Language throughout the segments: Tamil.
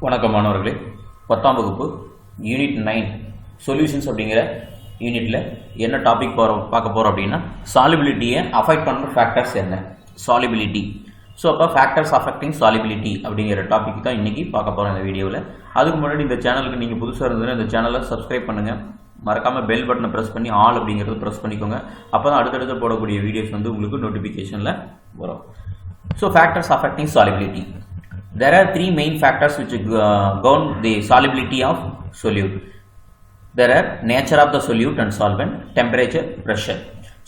வணக்கம் மாணவர்களே. 10ஆம் வகுப்பு யூனிட் 9 சொல்யூஷன்ஸ் அப்படிங்கிற யூனிட்டில் என்ன டாபிக் பார்க்க போகிறோம் அப்படின்னா சாலிபிலிட்டியை அஃபெக்ட் பண்ணுற ஃபேக்டர்ஸ் என்ன, சாலிபிலிட்டி. ஸோ அப்போ ஃபேக்டர்ஸ் அஃபெக்டிங் சாலிபிலிட்டி அப்படிங்கிற டாபிக் தான் இன்றைக்கி பார்க்க போகிறோம் இந்த வீடியோவில். அதுக்கு முன்னாடி இந்த சேனலுக்கு நீங்கள் புதுசாக இருந்ததுன்னா இந்த சேனலை சப்ஸ்கிரைப் பண்ணுங்கள். மறக்காமல் பெல் பட்டனை ப்ரெஸ் பண்ணி ஆல் அப்படிங்கிறது ப்ரெஸ் பண்ணிக்கோங்க. அப்போ தான் அடுத்தடுத்து போடக்கூடிய வீடியோஸ் வந்து உங்களுக்கு நோட்டிஃபிகேஷனில் வரும். So factors affecting solubility. There are three main factors which govern the solubility of solute. There are nature of the solute and solvent, temperature, pressure.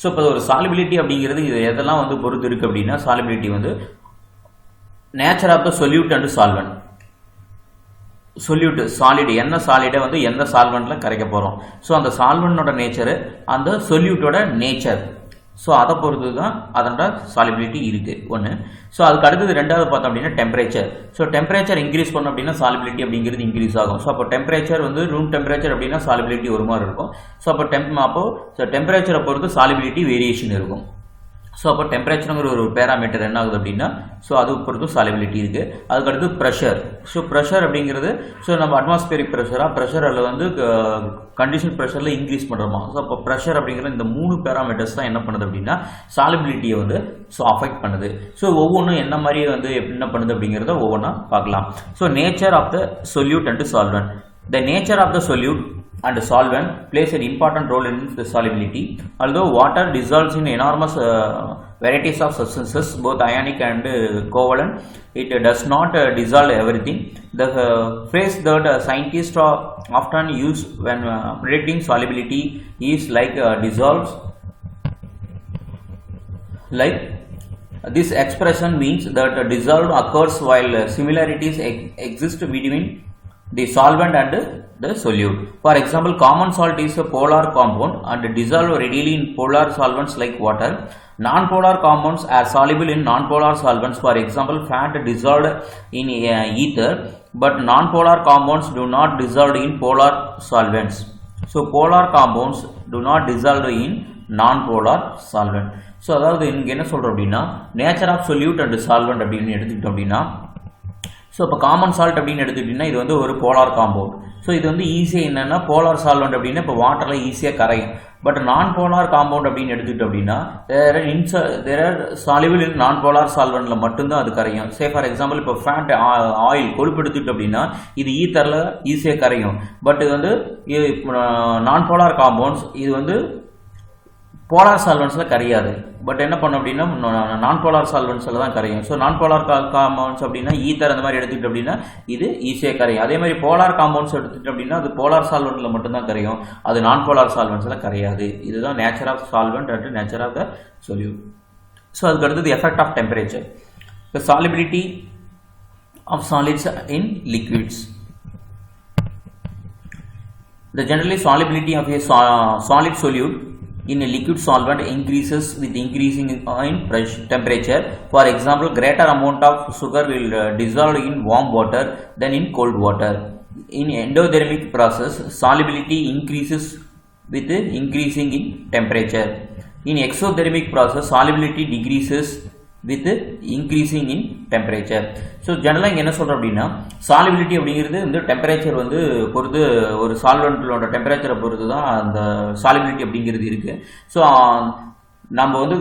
So இப்போ ஒரு solubility அப்படிங்கிறது இது எதெல்லாம் வந்து பொறுத்து இருக்கு அப்படின்னா solubility வந்து nature of the solute and solvent. solute solid என்ன சாலிடை வந்து எந்த சால்வெண்ட்ல கரைக்க போறோம். ஸோ அந்த சால்வெண்டோட நேச்சரு அந்த சொல்யூட்டோட நேச்சர், ஸோ அதை பொறுத்து தான் அதோட சாலிபிலிட்டி இருக்குது ஒன்று. ஸோ அதுக்கு அடுத்தது ரெண்டாவது பார்த்தோம் அப்படின்னா டெம்பரேச்சர். ஸோ டெம்பரேச்சர் இன்க்ரீஸ் பண்ணோம் அப்படின்னா சாலிபிலிட்டி அப்படிங்கிறது இன்க்ரீஸ் ஆகும். ஸோ அப்போ டெம்பரேச்சர் வந்து ரூம் டெம்பரேச்சர் அப்படின்னா சாலிபிலிட்டி ஒரு மாதிரி இருக்கும். ஸோ அப்போ டெம்பரேச்சரை பொறுத்து சாலிபிலிட்டி வேரியேஷன் இருக்கும். ஸோ அப்போ டெம்பரேச்சருங்கிற ஒரு பேராமீட்டர் என்ன ஆகுது அப்படின்னா ஸோ அது பொறுத்து சாலிபிலிட்டி இருக்குது. அதுக்கடுத்து ப்ரெஷர். ஸோ ப்ரெஷர் அப்படிங்கிறது ஸோ நம்ம அட்மாஸ்பியரிக் ப்ரெஷர் அதில் வந்து கண்டிஷன் ப்ரெஷரில் இன்க்ரீஸ் பண்ணுறோமா. ஸோ அப்போ ப்ரெஷர் அப்படிங்கிற இந்த 3 பேராமீட்டர்ஸ் தான் என்ன பண்ணுது அப்படின்னா சாலிபிலிட்டியை வந்து ஸோ அஃபெக்ட் பண்ணுது. ஸோ ஒவ்வொன்றும் என்ன மாதிரி வந்து என்ன பண்ணுது அப்படிங்கிறத ஒவ்வொன்றா பார்க்கலாம். So nature of the solute and solvent. The nature of the solute and solvent plays an important role in the solubility. Although water dissolves in enormous varieties of substances, both ionic and covalent, it does not dissolve everything. The phrase that scientists often use when predicting solubility is dissolves. Like this expression means that dissolved occurs while similarities exist between the solvent and the solute. For example, common salt is a polar compound and dissolve readily in polar solvents like water. Non-polar compounds are soluble in non-polar solvents. For example, fat dissolved in ether, but non-polar compounds do not dissolve in polar solvents. So polar compounds do not dissolve in non-polar solvent. So அதாவது இங்க என்ன சொல்றோம் அப்படின்னா nature of solute and solvent அப்படின்னு எடுத்துக்கிட்டோம் அப்படின்னா ஸோ இப்போ காமன் சால்ட் அப்படின்னு எடுத்துக்கிட்டிங்கன்னா இது வந்து ஒரு போலார் காம்பவுண்ட். ஸோ இது வந்து ஈஸியாக என்னென்னா போலார் சால்வெண்ட் அப்படின்னா இப்போ வாட்டரில் ஈஸியாக கரையும். பட் நான் போலார் காம்பவுண்ட் அப்படின்னு எடுத்துக்கிட்டோம் அப்படின்னா தேர் ஆர் சாலிபிள் இன் நான் போலார் சால்வெண்ட்டில் மட்டும்தான் அது கரையும். சே ஃபார் எக்ஸாம்பிள் இப்போ ஃபேட் ஆயில் கொழுப்பு எடுத்துக்கிட்டோம் அப்படின்னா இது ஈத்தரில் ஈஸியாக கரையும். பட் இது வந்து நான் போலார் காம்பவுண்ட்ஸ் இது வந்து போலார் சால்வெண்ட்ஸில் கரையாது. பட் என்ன பண்ணும் அப்படின்னா நான் போலார் சால்வெண்ட்ஸில் தான் கரையும். ஸோ நான் போலார் காம்பவுண்ட்ஸ் அப்படின்னா ஈத்தர் அந்த மாதிரி எடுத்துக்கிட்டு அப்படின்னா இது ஈஸியாக கரையும். அதே மாதிரி போலார் காம்பவுண்ட்ஸ் எடுத்துக்கிட்டு அப்படின்னா அது போலார் சால்வெண்ட்டில் மட்டும்தான் கரையும், அது நான் போலார் சால்வெண்ட்ஸில் கரையாது. இதுதான் nature of solvent and nature of the solute. So அதுக்கு அடுத்தது effect of temperature. The solubility of solids in liquids. The generally solubility of a solid solute in a liquid solvent increases with increasing in temperature. For example, greater amount of sugar will dissolve in warm water than in cold water. In endothermic process, solubility increases with increasing in temperature. In exothermic process, solubility decreases with increasing in temperature. So ஜெனரலாக இங்கே என்ன சொல்கிறோம் அப்படின்னா சாலிபிலிட்டி அப்படிங்கிறது வந்து டெம்பரேச்சர் வந்து பொறுத்து ஒரு சால்வெண்ட்டோட டெம்பரேச்சரை பொறுத்து தான் அந்த சாலிபிலிட்டி அப்படிங்கிறது இருக்குது. ஸோ நம்ம வந்து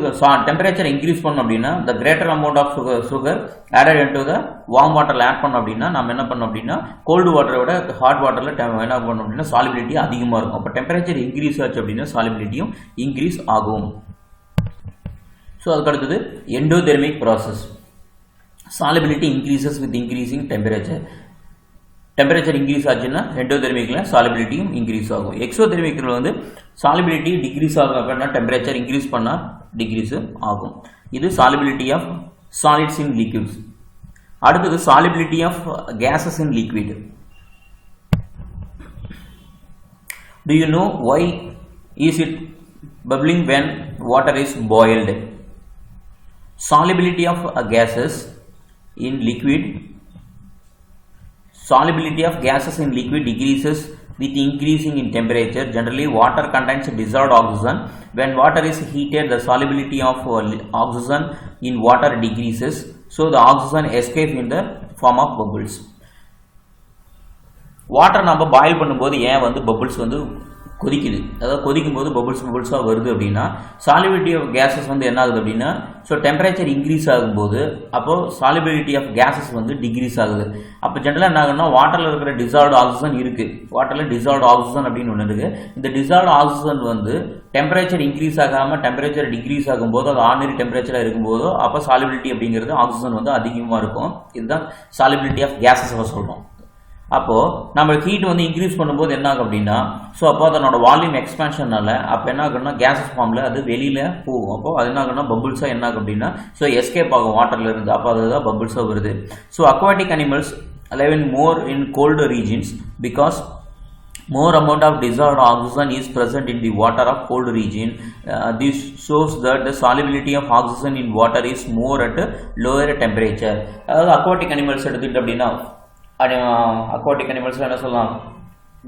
டெம்பரேச்சர் இன்க்ரீஸ் பண்ணோம் அப்படின்னா the greater amount of sugar added into the warm வாட்டரில் ஆட் பண்ணோம் அப்படின்னா நம்ம என்ன பண்ணோம் அப்படின்னா கோல்டு வாட்டரை விட ஹாட் வாட்டரில் என்ன பண்ணோம் அப்படின்னா சாலிபிலிட்டி அதிகமாக இருக்கும். அப்போ டெம்பரேச்சர் இன்க்ரீஸ் ஆச்சு அப்படின்னா சாலிபிலிட்டியும் இன்க்ரீஸ் ஆகும். ஸோ அதுக்கு அடுத்தது endothermic process. Solubility increases with increasing temperature. Temperature increase ஆச்சுன்னா எண்டோதெர்மிக்கில் சாலிபிலிட்டியும் இன்க்ரீஸ் ஆகும். எக்ஸோதெர்மிக்கில் வந்து சாலிபிலிட்டி டிக்ரீஸ் ஆகும் அப்படின்னா டெம்பரேச்சர் இன்க்ரீஸ் பண்ணால் டிக்ரீஸு ஆகும். இது solubility of solids in liquids. அடுத்தது solubility of gases in liquid. Do you know why is it bubbling when water is boiled? Solubility of gases in liquid. Solubility of gases in liquid decreases with increasing in temperature. Generally, water contains dissolved oxygen. When water is heated, the solubility of oxygen in water decreases. So, the oxygen escapes in the form of bubbles. Water நம்ம பாயில் பண்ணும்போது ஏன் வந்து பபிள்ஸ் வந்து கொதிக்குது, அதாவது கொதிக்கும் போது பபிள்ஸாக வருது அப்படின்னா சாலிபிலிட்டி ஆஃப் கேஸஸ் வந்து என்ன ஆகுது அப்படின்னா, ஸோ டெம்பரேச்சர் இன்க்ரீஸ் ஆகும்போது அப்போது சாலிபிலிட்டி ஆஃப் கேஸஸ் வந்து டிக்ரீஸ் ஆகுது. அப்போ ஜென்ரலாக என்ன ஆகுதுன்னா வாட்டரில் இருக்கிற டிசால்வ்டு ஆக்சிஜன் இருக்குது, வாட்டரில் டிசால்வ்டு ஆக்சிஜன் அப்படின்னு ஒன்று இருக்குது. இந்த டிசால்வ்டு ஆக்சிஜன் வந்து டெம்பரேச்சர் இன்க்ரீஸ் ஆகாமல் டெம்பரேச்சர் டிக்ரீஸ் ஆகும்போது அது ஆர்டினரி டெம்பரேச்சராக இருக்கும்போதோ அப்போ சாலிபிலிட்டி அப்படிங்கிறது ஆக்சிஜன் வந்து அதிகமாக இருக்கும். இதுதான் சாலிபிலிட்டி ஆஃப் கேஸஸ் சொல்கிறோம். அப்போது நம்ம ஹீட் வந்து இன்க்ரீஸ் பண்ணும்போது என்ன ஆகும் அப்படின்னா, ஸோ அப்போ அதனோட வால்யூம் எக்ஸ்பேன்ஷனால அப்போ என்ன ஆகும்னா கேஸஸ் ஃபார்மில் அது வெளியில் போகும். அப்போது அது என்ன ஆகும்னா பபுள்ஸாக என்ன ஆகும் அப்படின்னா ஸோ எஸ்கேப் ஆகும் வாட்டரில் இருந்து. அப்போ அதுதான் பபுள்ஸாக வருது. So aquatic animals live in more in cold regions because more amount of dissolved oxygen is present in the water of cold region. This shows that the solubility of oxygen in water is more at a lower temperature. அதாவது aquatic animals எடுத்துக்கிட்டு அப்படின்னா aquatic animals என்ன சொல்லலாம்,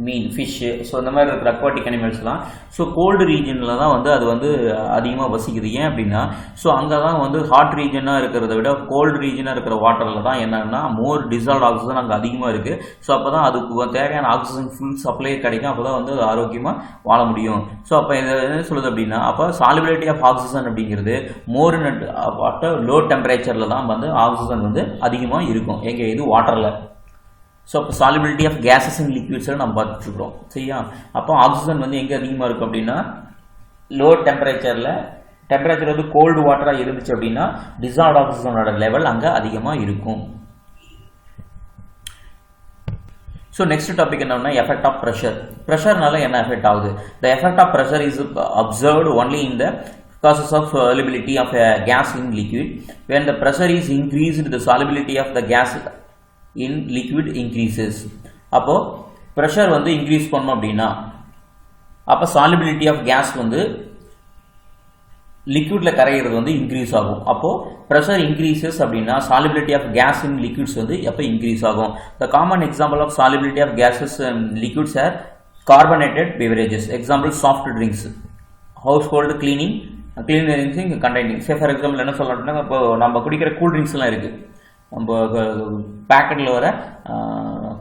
மீன், ஃபிஷ்ஷு, ஸோ இந்த மாதிரி இருக்கிற அக்வாட்டிக் அனிமல்ஸ்லாம் ஸோ கோல்டு ரீஜனில் தான் வந்து அது வந்து அதிகமாக வசிக்குது. ஏன் அப்படின்னா ஸோ அங்கே தான் வந்து ஹாட் ரீஜனாக இருக்கிறத விட கோல்டு ரீஜனாக இருக்கிற வாட்டரில் தான் என்னன்னா மோர் டிசால்வ் ஆக்சிஜன் அங்கே அதிகமாக இருக்குது. ஸோ அப்போ தான் அதுக்கு தேவையான ஆக்சிஜன் ஃபுல் சப்ளை கிடைக்கும். அப்போ தான் வந்து ஆரோக்கியமாக வாழ முடியும். ஸோ அப்போ இது என்ன சொல்லுது அப்படின்னா அப்போ சாலிபிலிட்டி ஆஃப் ஆக்சிஜன் அப்படிங்கிறது மோர் இன் அட் லோ டெம்பரேச்சரில் தான் வந்து ஆக்சிஜன் வந்து அதிகமாக இருக்கும். எங்கே இது வாட்டரில். ஸோ அப்போ சாலிபிலிட்டி ஆஃப் கேஸஸ் இன் லிக்விட்ஸில் நம்ம பார்த்துட்ருக்கோம். சரியா? அப்போ ஆக்சிஜன் வந்து எங்கே அதிகமாக இருக்கும் அப்படின்னா லோ டெம்பரேச்சரில். டெம்பரேச்சர் வந்து கோல்டு வாட்டராக இருந்துச்சு அப்படின்னா டிசால்வ்ட் ஆக்சிஜனோட லெவல் அங்கே அதிகமாக இருக்கும். ஸோ நெக்ஸ்ட் டாபிக் என்னன்னா எஃபெக்ட் ஆஃப் ப்ரெஷர். ப்ரெஷர்னால என்ன எஃபெக்ட் ஆகுது? The effect of pressure is observed only in the causes of solubility of a gas in liquid. When the pressure is increased, the solubility of the gas in liquid increases. அப்போ pressure வந்து increase பண்ணோம் அப்படின்னா அப்போ solubility of gas வந்து liquidல கரையிறது வந்து increase ஆகும். அப்போ pressure increases அப்படின்னா solubility of gas in liquids வந்து எப்போ increase ஆகும்? The common example of solubility of gases in liquids are carbonated beverages. Example soft drinks, household cleaning containing. Say for example என்ன சொல்லணும்னா இப்போ நம்ம குடிக்கிற கூல் ட்ரிங்க்ஸ்லாம் இருக்குது, நம்ம பேக்கெட்டில் வர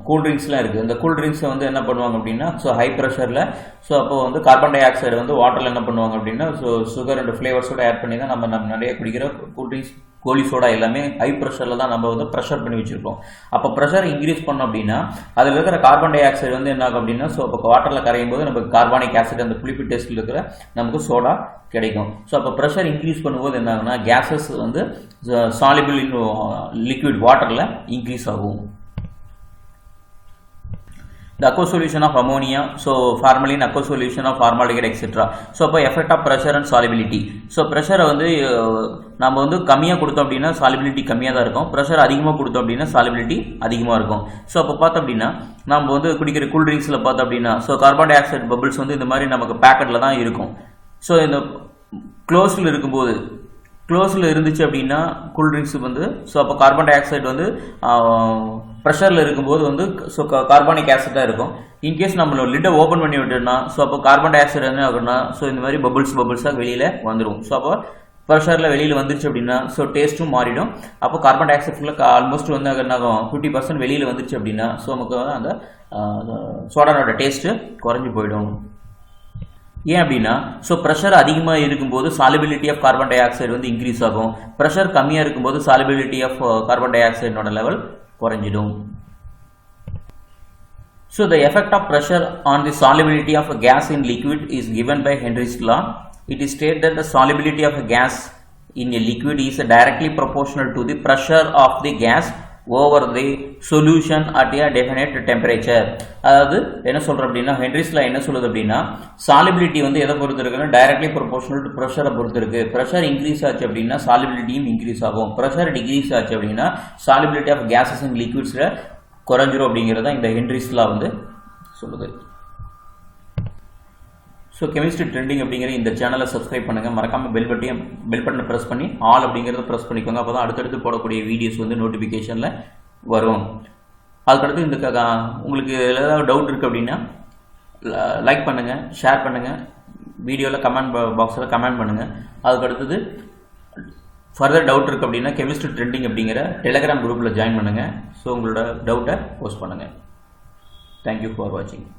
கூல்ட்ரிங்க்ஸ்லாம் இருக்குது. இந்த கூல்ட்ரிங்க்ஸை வந்து என்ன பண்ணுவாங்க அப்படின்னா ஸோ ஹை ப்ரெஷரில் ஸோ அப்போ வந்து கார்பன் டை ஆக்சைடு வந்து வாட்டரில் என்ன பண்ணுவாங்க அப்படின்னா ஸோ சுகர் அண்ட் ஃப்ளேவர்ஸோட ஆட் பண்ணி தான் நம்ம நிறைய குடிக்கிற கூல்ட்ரிங்க்ஸ், கோலி சோடா எல்லாமே ஹை ப்ரெஷரில் தான் நம்ம வந்து ப்ரெஷர் பண்ணி வச்சுருக்கோம். அப்போ ப்ரெஷர் இன்க்ரீஸ் பண்ணோம் அப்படின்னா அதில் இருக்கிற கார்பன் டை ஆக்சைடு வந்து என்ன ஆகும் அப்படின்னா ஸோ அப்போ வாட்டரில் கரையும் போது நமக்கு கார்பானிக் ஆசிட் அந்த புளிப்பு டேஸ்ட்டில் இருக்கிற நமக்கு சோடா கிடைக்கும். ஸோ அப்போ ப்ரெஷர் இன்க்ரீஸ் பண்ணும்போது என்ன ஆகுனா கேஸஸ் வந்து சாலிபிள் இன் லிக்விட் வாட்டரில் இன்க்ரீஸ் ஆகும். The aqueous solution of ammonia, so formalin, aqueous solution of formaldehyde etc. So அப்போ effect of pressure and solubility. So pressure வந்து நம்ம வந்து கம்மியாக கொடுத்தோம் அப்படின்னா சாலிபிலிட்டி கம்மியாக தான் இருக்கும், ப்ரெஷர் அதிகமாக கொடுத்தோம் அப்படின்னா சாலிபிலிட்டி அதிகமாக இருக்கும். ஸோ அப்போ பார்த்தோம் அப்படின்னா நம்ம வந்து குடிக்கிற கூல் ட்ரிங்க்ஸில் பார்த்தோம் அப்படின்னா so carbon di oxide bubbles வந்து இந்த மாதிரி நமக்கு பேக்கெட்டில் தான் இருக்கும். ஸோ இந்த க்ளோஸில் இருக்கும்போது க்ளோஸில் இருந்துச்சு அப்படின்னா கூல்ட்ரிங்க்ஸுக்கு வந்து ஸோ அப்போ கார்பன் டை ஆக்சைடு வந்து ப்ரெஷரில் இருக்கும்போது வந்து ஸோ கார்பானிக் ஆசிட் தான் இருக்கும். இன்கேஸ் நம்மளோட லிட்டை ஓப்பன் பண்ணி விட்டோம்னா ஸோ அப்போ கார்பன் டை ஆக்சைடு என்ன ஆகும்னா ஸோ இந்த மாதிரி பபிள்ஸாக வெளியில் வந்துடும். ஸோ அப்போ ப்ரெஷரில் வெளியில் வந்துருச்சு அப்படின்னா ஸோ டேஸ்ட்டும் மாறிடும். அப்போ கார்பன் டை ஆக்சைட் ஃபுல்லாக ஆல்மோஸ்ட் வந்து என்ன ஆகும் 50% வெளியில் வந்துருச்சு அப்படின்னா ஸோ நமக்கு அந்த சோடானோட டேஸ்ட்டு குறைஞ்சி போயிடும். ஏன் அப்படின்னா ஸோ ப்ரெஷர் அதிகமாக இருக்கும்போது solubility of carbon dioxide வந்து இன்க்ரீஸ் ஆகும், ப்ரெஷர் கம்மியாக இருக்கும்போது சாலிபிலிட்டி ஆஃப் கார்பன் டை ஆக்சைடோட லெவல் குறைஞ்சிடும். So the effect of pressure on the solubility of a gas in liquid is given by Henry's law. It is stated that the solubility of a gas in a liquid is directly proportional to the pressure of the gas over the solution at a definite temperature. அதாவது என்ன சொல்கிறோம் அப்படின்னா ஹென்ரிஸ்ல என்ன சொல்லுது அப்படின்னா சாலிபிலிட்டி வந்து எதை பொறுத்து இருக்குன்னா டைரக்ட்லி ப்ரொபோர்ஷனல் டு ப்ரெஷரை பொறுத்து இருக்கு. ப்ரெஷர் இன்க்ரீஸ் ஆச்சு அப்படின்னா சாலிபிலிட்டியும் இன்க்ரீஸ் ஆகும், ப்ரெஷர் டிக்ரீஸ் ஆச்சு அப்படின்னா சாலிபிலிட்டி ஆஃப் கேஸஸ் இன் லிக்விட்ஸில் குறைஞ்சிரும் அப்படிங்கிறத இந்த ஹென்ரிஸ்லா வந்து சொல்லுது. ஸோ கெமிஸ்ட்ரி ட்ரெண்டிங் அப்படிங்கிற இந்த சேனலை சப்ஸ்கிரைப் பண்ணுங்கள், மறக்காமல் பெல் பட்டனை ப்ரெஸ் பண்ணி ஆல் அப்படிங்கிறத ப்ரெஸ் பண்ணிக்கோங்க. அப்போ தான் அடுத்தடுத்து போடக்கூடிய வீடியோஸ் வந்து நோட்டிஃபிகேஷனில் வரும். அதுக்கடுத்து இந்த உங்களுக்கு ஏதாவது டவுட் இருக்குது அப்படின்னா லைக் பண்ணுங்கள், ஷேர் பண்ணுங்கள், வீடியோவில் கமெண்ட் பாக்ஸில் கமெண்ட் பண்ணுங்கள். அதுக்கடுத்தது ஃபர்தர் டவுட் இருக்குது அப்படின்னா கெமிஸ்ட்ரி ட்ரெண்டிங் அப்படிங்கிற டெலிகிராம் குரூப்பில் ஜாயின் பண்ணுங்கள். ஸோ உங்களோட டவுட்டை போஸ்ட் பண்ணுங்கள். Thank you for watching.